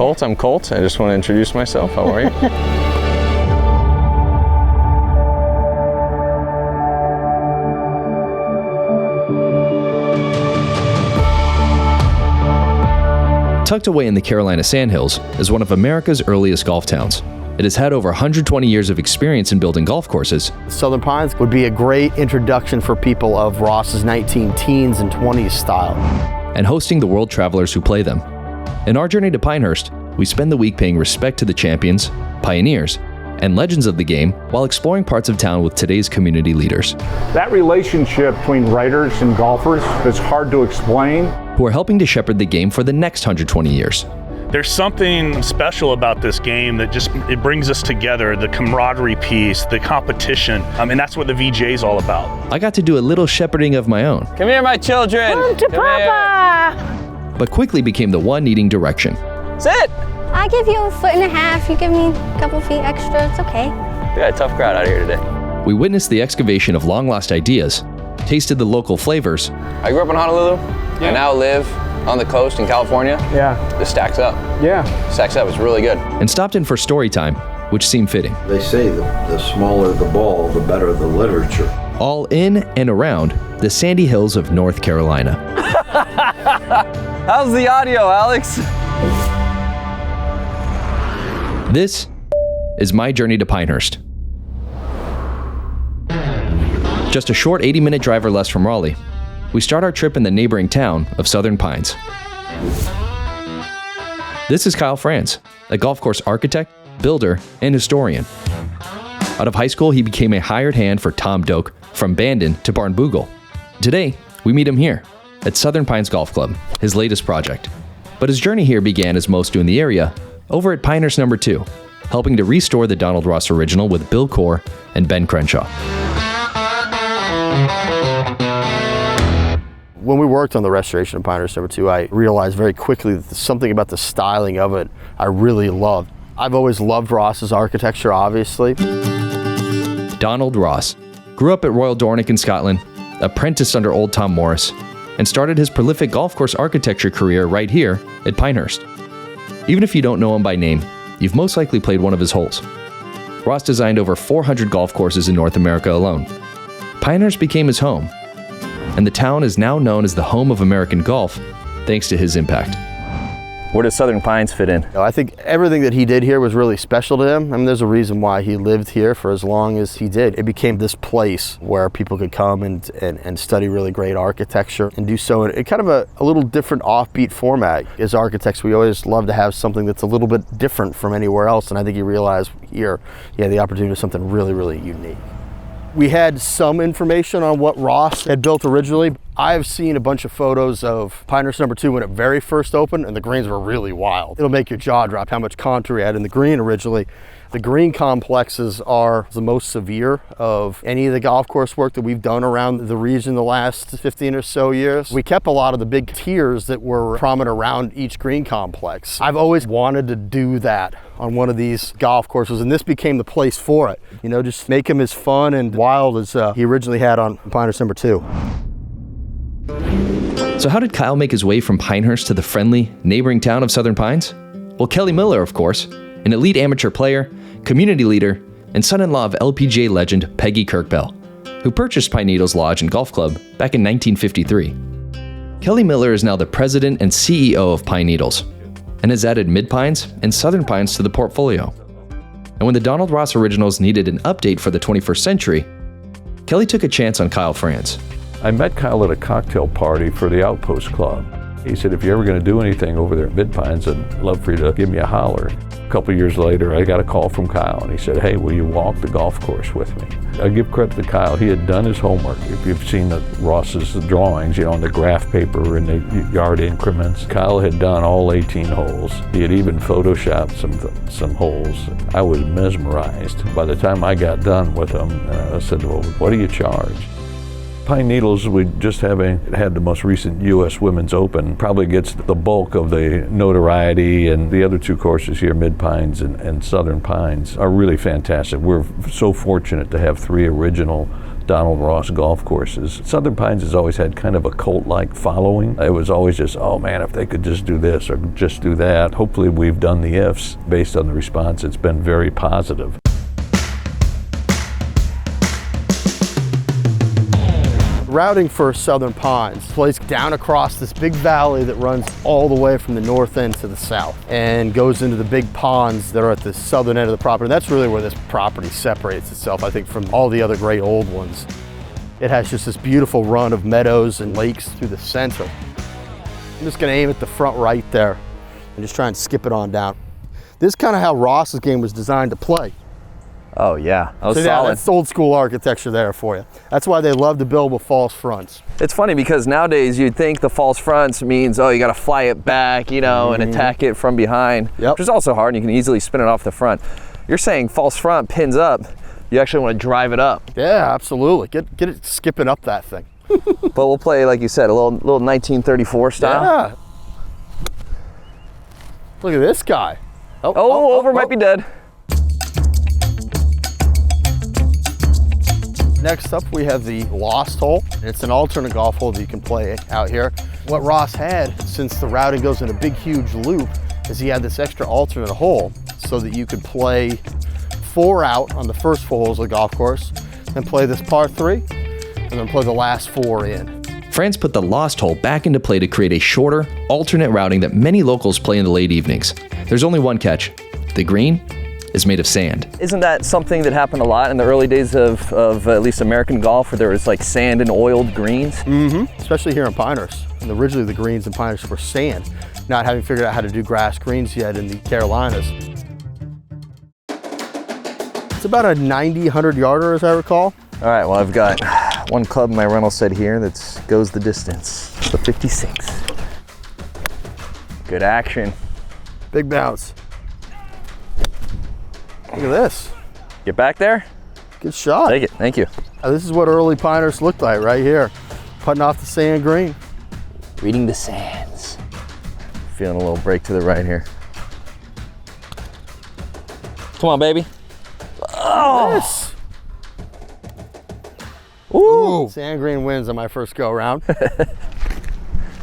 Colt. I'm Colt. I just want to introduce myself. How are you? Tucked away in the Carolina Sandhills is one of America's earliest golf towns. It has had over 120 years of experience in building golf courses. Southern Pines would be a great introduction for people of Ross's 19 teens and 20s style. And hosting the world travelers who play them. In our journey to Pinehurst, we spend the week paying respect to the champions, pioneers, and legends of the game while exploring parts of town with today's community leaders. That relationship between writers and golfers is hard to explain. Who are helping to shepherd the game for the next 120 years. There's something special about this game that it brings us together, the camaraderie piece, the competition, and that's what the VJ is all about. I got to do a little shepherding of my own. Come here, my children. Come to Papa. But quickly became the one needing direction. Sit. I give you 1.5 feet. You give me a couple feet extra. It's okay. We got a tough crowd out here today. We witnessed the excavation of long-lost ideas, tasted the local flavors. I grew up in Honolulu. Yeah. I now live on the coast in California. Yeah. This stacks up. Yeah. Stacks up. It's really good. And stopped in for story time, which seemed fitting. They say the smaller the ball, the better the literature. All in and around the sandy hills of North Carolina. How's the audio, Alex? This is my journey to Pinehurst. Just a short 80-minute drive or less from Raleigh, we start our trip in the neighboring town of Southern Pines. This is Kyle Franz, a golf course architect, builder, and historian. Out of high school, he became a hired hand for Tom Doak from Bandon to Barnbougle. Today, we meet him here at Southern Pines Golf Club, his latest project. But his journey here began, as most do in the area, over at Pinehurst No. 2, helping to restore the Donald Ross original with Bill Corr and Ben Crenshaw. When we worked on the restoration of Pinehurst No. 2, I realized very quickly that there's something about the styling of it I really loved. I've always loved Ross's architecture, obviously. Donald Ross grew up at Royal Dornoch in Scotland, apprenticed under old Tom Morris, and started his prolific golf course architecture career right here at Pinehurst. Even if you don't know him by name, you've most likely played one of his holes. Ross designed over 400 golf courses in North America alone. Pinehurst became his home, and the town is now known as the home of American golf, thanks to his impact. Where does Southern Pines fit in? I think everything that he did here was really special to him. I mean, there's a reason why he lived here for as long as he did. It became this place where people could come and study really great architecture and do so in kind of a little different offbeat format. As architects, we always love to have something that's a little bit different from anywhere else, and I think he realized here he had the opportunity to something really, really unique. We had some information on what Ross had built originally. I've seen a bunch of photos of Pinehurst No. 2 when it very first opened, and the greens were really wild. It'll make your jaw drop how much contour he had in the green originally. The green complexes are the most severe of any of the golf course work that we've done around the region the last 15 or so years. We kept a lot of the big tiers that were prominent around each green complex. I've always wanted to do that on one of these golf courses, and this became the place for it. You know, just make them as fun and wild as he originally had on Pinehurst No. 2. So how did Kyle make his way from Pinehurst to the friendly, neighboring town of Southern Pines? Well, Kelly Miller, of course, an elite amateur player, community leader, and son-in-law of LPGA legend Peggy Kirkbell, who purchased Pine Needles Lodge and Golf Club back in 1953. Kelly Miller is now the president and CEO of Pine Needles, and has added Mid-Pines and Southern Pines to the portfolio. And when the Donald Ross originals needed an update for the 21st century, Kelly took a chance on Kyle Franz. I met Kyle at a cocktail party for the Outpost Club. He said, if you're ever going to do anything over there at Mid-Pines, I'd love for you to give me a holler. A couple years later, I got a call from Kyle, and he said, hey, will you walk the golf course with me? I give credit to Kyle. He had done his homework. If you've seen Ross's drawings, you know, on the graph paper and the yard increments, Kyle had done all 18 holes. He had even photoshopped some holes. I was mesmerized. By the time I got done with him, I said, well, what do you charge? Pine Needles, we just had the most recent U.S. Women's Open, probably gets the bulk of the notoriety, and the other two courses here, Mid-Pines and Southern Pines, are really fantastic. We're so fortunate to have three original Donald Ross golf courses. Southern Pines has always had kind of a cult-like following. It was always just, oh man, if they could just do this or just do that. Hopefully we've done the ifs. Based on the response, it's been very positive. Routing for Southern Pines plays down across this big valley that runs all the way from the north end to the south and goes into the big ponds that are at the southern end of the property. That's really where this property separates itself, I think, from all the other great old ones. It has just this beautiful run of meadows and lakes through the center. I'm just gonna aim at the front right there and just try and skip it on down. This is kind of how Ross's game was designed to play. Oh yeah, that was So solid. yeah, that's old school architecture there for you. That's why they love to build with false fronts. It's funny because nowadays you'd think the false fronts means, oh, you got to fly it back, you know, and attack it from behind, Yep. which is also hard, and you can easily spin it off the front. You're saying false front pins up, you actually want to drive it up. Yeah, absolutely. Get it skipping up that thing. But we'll play, like you said, a little 1934 style. Yeah. Look at this guy. Oh, over might be dead. Next up, we have the Lost Hole. It's an alternate golf hole that you can play out here. What Ross had, since the routing goes in a big, huge loop, is he had this extra alternate hole so that you could play 4 out on the first 4 holes of the golf course, then play this par 3, and then play the last 4 in. Franz put the Lost Hole back into play to create a shorter, alternate routing that many locals play in the late evenings. There's only one catch. The green is made of sand. Isn't that something that happened a lot in the early days of at least American golf, where there was like sand and oiled greens? Especially here in Pinehurst. And originally the greens in Pinehurst were sand, not having figured out how to do grass greens yet in the Carolinas. It's about a 90, 100 yarder, as I recall. All right, well, I've got one club in my rental set here that goes the distance. The 56. Good action. Big bounce. Look at this. Get back there. Good shot. Take it. Thank you. This is what early Pinehurst looked like right here. Putting off the sand green. Reading the sands. Feeling a little break to the right here. Come on, baby. Oh! Yes. Ooh! Sand green wins on my first go around.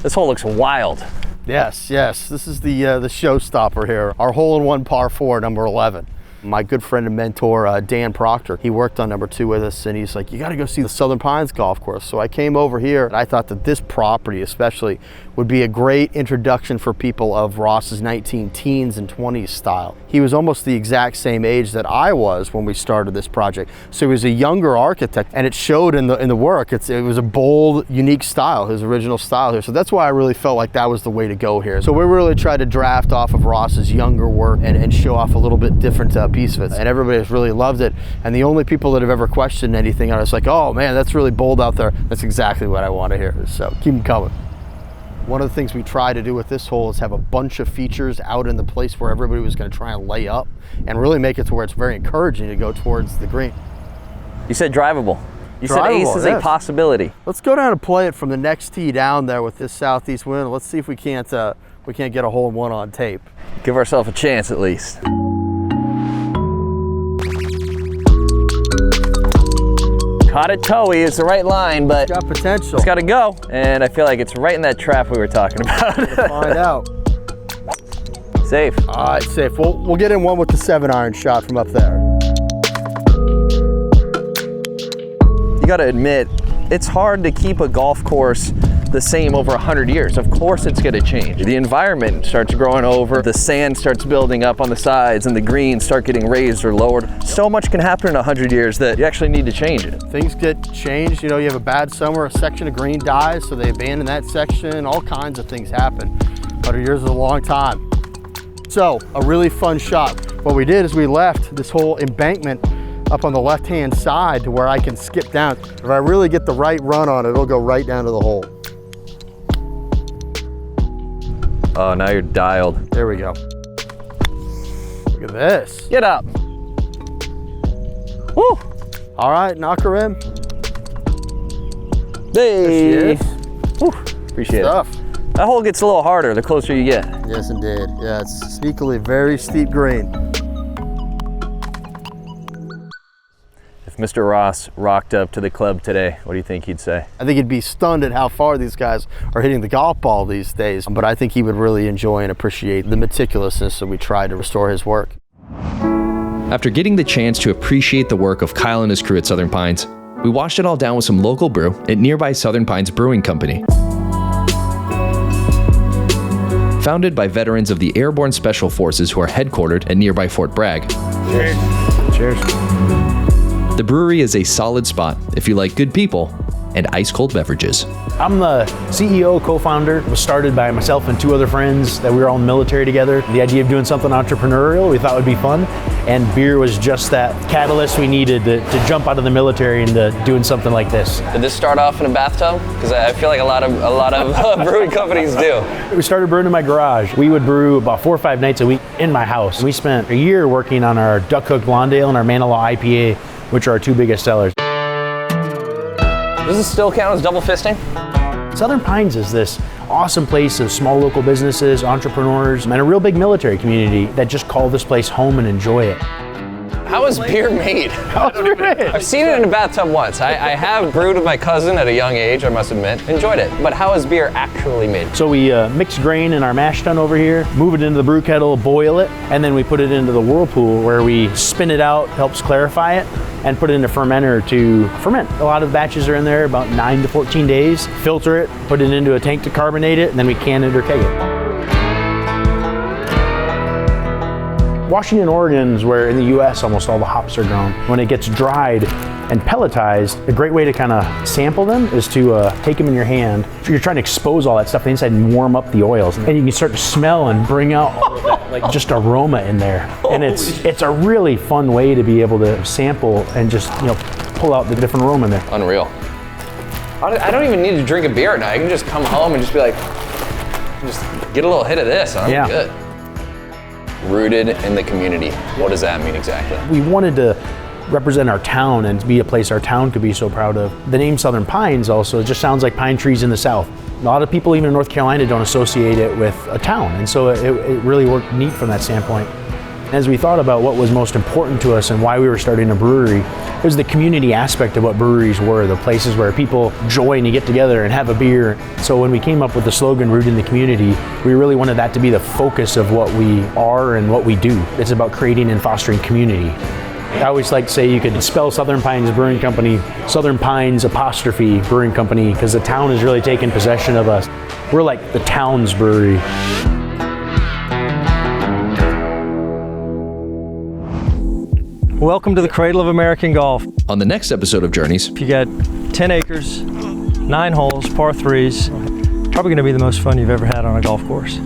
This hole looks wild. Yes. This is the showstopper here. Our hole-in-one par 4, number 11. My good friend and mentor, Dan Proctor, he worked on number 2 with us, and he's like, you got to go see the Southern Pines golf course. So I came over here, and I thought that this property especially would be a great introduction for people of Ross's 19 teens and 20s style. He was almost the exact same age that I was when we started this project. So he was a younger architect, and it showed in the work. It was a bold, unique style, his original style here. So that's why I really felt like that was the way to go here. So we really tried to draft off of Ross's younger work and show off a little bit different piece of it. And everybody has really loved it. And the only people that have ever questioned anything are just like, oh man, that's really bold out there. That's exactly what I want to hear. So keep them coming. One of the things we try to do with this hole is have a bunch of features out in the place where everybody was going to try and lay up and really make it to where it's very encouraging to go towards the green. You said drivable. You said Drivable, ace is yes. a possibility. Let's go down and play it from the next tee down there with this southeast wind. Let's see if we can't get a hole-in-one on tape. Give ourselves a chance at least. Caught it toey, it's the right line, but Got potential. it's got to go. And I feel like it's right in that trap we were talking about. Find out. Safe. All right, safe. We'll get in one with the 7-iron shot from up there. You got to admit, it's hard to keep a golf course the same over 100 years. Of course it's going to change. The environment starts growing over, the sand starts building up on the sides, and the greens start getting raised or lowered. So much can happen in 100 years that you actually need to change it. Things get changed. You know, you have a bad summer, a section of green dies, so they abandon that section. All kinds of things happen. 100 years is a long time. So, a really fun shot. What we did is we left this whole embankment up on the left-hand side to where I can skip down. If I really get the right run on it, it'll go right down to the hole. Oh, now you're dialed. There we go. Look at this. Get up. Woo! All right, knock her in. Hey! There she is. Woo! Appreciate Stuff. it. That hole gets a little harder the closer you get. Yes, indeed. Yeah, it's sneakily very steep green. If Mr. Ross rocked up to the club today, what do you think he'd say? I think he'd be stunned at how far these guys are hitting the golf ball these days, but I think he would really enjoy and appreciate the meticulousness that we try to restore his work. After getting the chance to appreciate the work of Kyle and his crew at Southern Pines, we washed it all down with some local brew at nearby Southern Pines Brewing Company. Founded by veterans of the Airborne Special Forces who are headquartered at nearby Fort Bragg. Cheers. Cheers. The brewery is a solid spot if you like good people and ice-cold beverages. I'm the CEO, co-founder. It was started by myself and 2 other friends that we were all in the military together. The idea of doing something entrepreneurial we thought would be fun, and beer was just that catalyst we needed to jump out of the military into doing something like this. Did this start off in a bathtub? Because I feel like a lot of brewing companies do. We started brewing in my garage. We would brew about 4 or 5 nights a week in my house. We spent a year working on our Duck Cook Blonde Ale and our Manilaw IPA, which are our 2 biggest sellers. Does this still count as double fisting? Southern Pines is this awesome place of small local businesses, entrepreneurs, and a real big military community that just call this place home and enjoy it. How is beer made? I've seen it in a bathtub once. I have brewed with my cousin at a young age, I must admit. Enjoyed it. But how is beer actually made? So we mix grain in our mash tun over here, move it into the brew kettle, boil it, and then we put it into the whirlpool where we spin it out, helps clarify it, and put it in a fermenter to ferment. A lot of batches are in there, about 9 to 14 days. Filter it, put it into a tank to carbonate it, and then we can it or keg it. Washington, Oregon is where in the US almost all the hops are grown. When it gets dried and pelletized, a great way to kind of sample them is to take them in your hand. You're trying to expose all that stuff inside and warm up the oils. And you can start to smell and bring out all of that like just aroma in there. And it's a really fun way to be able to sample and just pull out the different aroma in there. Unreal. I don't even need to drink a beer now. I can just come home and just be like, just get a little hit of this and I'm good. Rooted in the community. What does that mean exactly? We wanted to represent our town and be a place our town could be so proud of. The name Southern Pines also just sounds like pine trees in the South. A lot of people even in North Carolina don't associate it with a town, and so it really worked neat from that standpoint. As we thought about what was most important to us and why we were starting a brewery, it was the community aspect of what breweries were, the places where people join and get together and have a beer. So when we came up with the slogan, Rooted in the Community, we really wanted that to be the focus of what we are and what we do. It's about creating and fostering community. I always like to say you could spell Southern Pines Brewing Company, Southern Pines apostrophe Brewing Company, because the town has really taken possession of us. We're like the town's brewery. Welcome to the cradle of American golf. On the next episode of Journeys, You got 10 acres, 9 holes, par 3s. Probably going to be the most fun you've ever had on a golf course.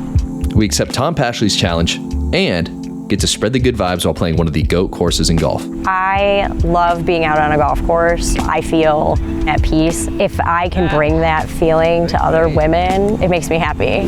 we accept Tom Pashley's challenge and get to spread the good vibes while playing one of the GOAT courses in golf. I love being out on a golf course. I feel at peace. If I can bring that feeling to other women, it makes me happy.